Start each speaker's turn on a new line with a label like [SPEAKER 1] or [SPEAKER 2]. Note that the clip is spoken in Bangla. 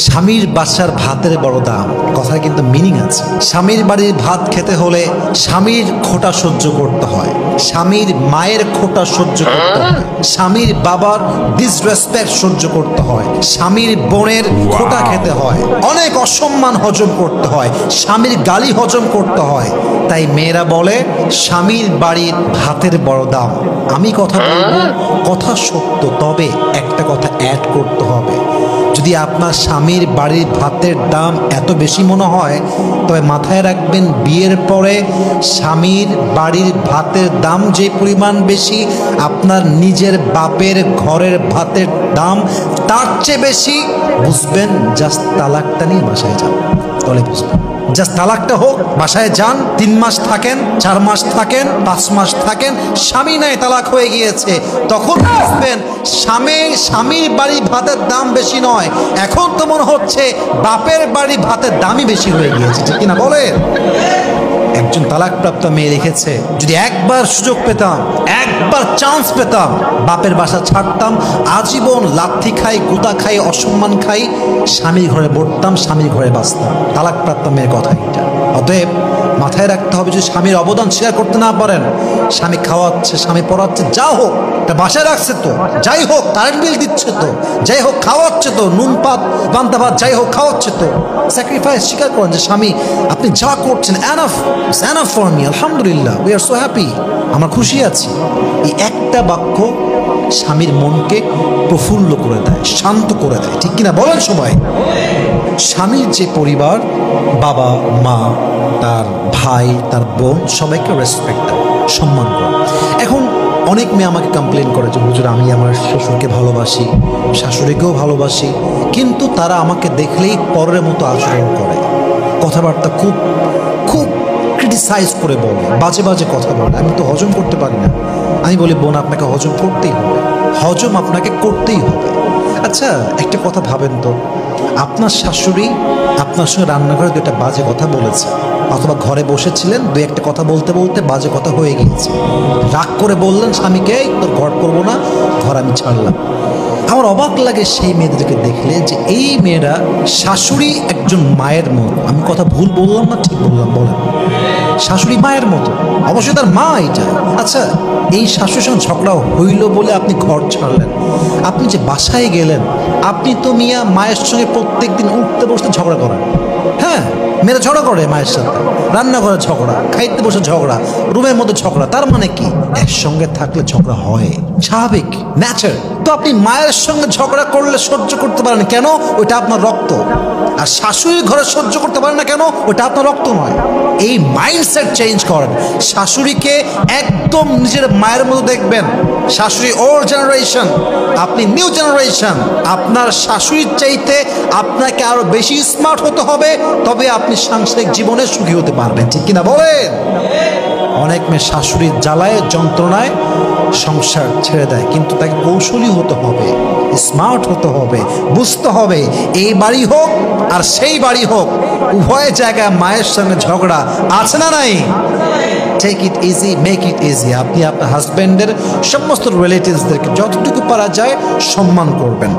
[SPEAKER 1] স্বামীর বাসার ভাতের বড় দাম, কথার কিন্তু মিনিং আছে। স্বামীর বাড়ির ভাত খেতে হলে স্বামীর খোঁটা সহ্য করতে হয়, স্বামীর মায়ের খোঁটা সহ্য করতে হয়, স্বামীর বাবার ডিসরেসপেক্ট সহ্য করতে হয়, স্বামীর বোনের খোঁটা খেতে হয়, অনেক অসম্মান হজম করতে হয়, স্বামীর গালি হজম করতে হয়। তাই মেয়েরা বলে স্বামীর বাড়ির ভাতের বড় দাম। আমি কথা বলবো, কথা সত্য, তবে একটা কথা অ্যাড করতে হবে। যদি আপনার স্বামীর বাড়ির ভাতের দাম এত বেশি মনে হয়, তবে মাথায় রাখবেন বিয়ের পরে স্বামীর বাড়ির ভাতের দাম যে পরিমাণ বেশি, আপনার নিজের বাপের ঘরের ভাতের দাম তার চেয়ে বেশি। বুঝবেন, জাস্ট তালাকটা নিয়ে বাসায় যান, তাহলে বুঝবেন। জাস্ট তালাকটা হোক, বাসায় যান, 3 মাস থাকেন, 4 মাস থাকেন, 5 মাস থাকেন, স্বামী নাই তালাক হয়ে গিয়েছে, তখন বুঝবেন স্বামীর বাড়ির ভাতের দাম বেশি নয়, এখন তো মনে হচ্ছে বাপের বাড়ির ভাতের দামই বেশি হয়ে গিয়েছে, ঠিক কিনা বলেন? একজন তালাকপ্রাপ্ত মেয়ে লিখেছে, যদি একবার সুযোগ পেতাম, একবার চান্স পেতাম, বাপের বাসা ছাড়তাম, আজীবন লাথি খাই, গুতা খাই, অসম্মান খাই, স্বামীর ঘরে বসতাম, স্বামীর ঘরে বাঁচতাম। তালাকপ্রাপ্ত মেয়ের কথা এটা। অতএব মাথায় রাখতে হবে, যদি স্বামীর অবদান স্বীকার করতে না পারেন, স্বামী খাওয়াচ্ছে, স্বামী পড়াচ্ছে, যা হোক, এটা বাসায় রাখছে তো, যাই হোক কারেন্ট বিল দিচ্ছে তো, যাই হোক খাওয়াচ্ছে তো, নুন পাত পান্তা ভাত যাই হোক খাওয়াচ্ছে তো, স্যাক্রিফাইস স্বীকার করেন যে স্বামী আপনি যা করছেন enough, it's enough for me, আলহামদুলিল্লাহ, উই আর সো হ্যাপি, আমরা খুশি আছি। এই একটা বাক্য স্বামীর মনকে প্রফুল্ল করে দেয়, শান্ত করে দেয়, ঠিক কিনা বলেন সবাই? স্বামীর যে পরিবার, বাবা মা, তার ভাই, তার বোন, সবাইকে রেসপেক্ট দেয়, সম্মান করে। এখন অনেক মেয়ে আমাকে কমপ্লেন করে যে হুজুর, আমি আমার শ্বশুরকে ভালোবাসি, শাশুড়িকেও ভালোবাসি, কিন্তু তারা আমাকে দেখলেই পরের মতো আচরণ করে, কথাবার্তা খুব খুব ক্রিটিসাইজ করে বলে, বাজে বাজে কথা বলে, আমি তো হজম করতে পারি না। আমি বলি, বোন, আপনাকে হজম করতেই হবে, হজম আপনাকে করতেই হবে। আচ্ছা, একটা কথা ভাবেন তো, আপনার শাশুড়ি আপনার সঙ্গে রান্নাঘরে 2টা বাজে কথা বলেছে, অথবা ঘরে বসেছিলেন, 2-1টা কথা বলতে বলতে বাজে কথা হয়ে গিয়েছে, রাগ করে বললেন স্বামীকে, তোর ঘর করবো না, ঘর আমি ছাড়লাম। আমার অবাক লাগে সেই মেয়েদেরকে দেখলে, যে এই মেয়েরা শাশুড়ি একজন মায়ের মতো। আমি কথা ভুল বললাম না ঠিক বললাম বলেন? শাশুড়ি মায়ের মতো, অবশ্যই তার মা এটা। আচ্ছা, এই শাশুড়ির সঙ্গে ঝগড়া হইল বলে আপনি ঘর ছাড়লেন, আপনি যে বাসায় গেলেন, আপনি তো মিয়া মায়ের সঙ্গে প্রত্যেক দিন উঠতে বসতে ঝগড়া করেন। হ্যাঁ, মেয়েরা ঝগড়া করে মায়ের সাথে, রান্নাঘরে ঝগড়া, খাইতে বসে ঝগড়া, রুমের মধ্যে ঝগড়া। তার মানে কি? একসঙ্গে থাকলে ঝগড়া হয়, স্বাভাবিক, ন্যাচার। তো আপনি মায়ের সঙ্গে ঝগড়া করলে সহ্য করতে পারেন কেন? ওইটা আপনার রক্ত। আর শাশুড়ির ঘরে সহ্য করতে পারেন না কেন? ওইটা আপনার রক্ত নয়। এই মাইন্ডসেট চেঞ্জ করেন। শাশুড়িকে একদম নিজের মায়ের মতো দেখবেন। শাশুড়ি ওল্ড জেনারেশন, আপনি নিউ জেনারেশন। আপনার শাশুড়ির চাইতে আপনাকে আরো বেশি স্মার্ট হতে হবে, তবে আপনি সাংসারিক জীবনে সুখী হতে পারবেন, ঠিক কিনা বলেন? অনেক মেয়ে শাশুড়ির জ্বালায়, যন্ত্রণায় সংসার ছেড়ে দেয়, কিন্তু তাকে কৌশলী হতে হবে, স্মার্ট হতে হবে, বুঝতে হবে এই বাড়ি হোক আর সেই বাড়ি হোক, উভয় জায়গায় মায়ের সঙ্গে ঝগড়া আছে না নাই? Take it easy, make it easy. আপনি আপনার হাজব্যান্ডের সমস্ত রিলেটিভসদেরকে যতটুকু পারা যায় সম্মান করবেন।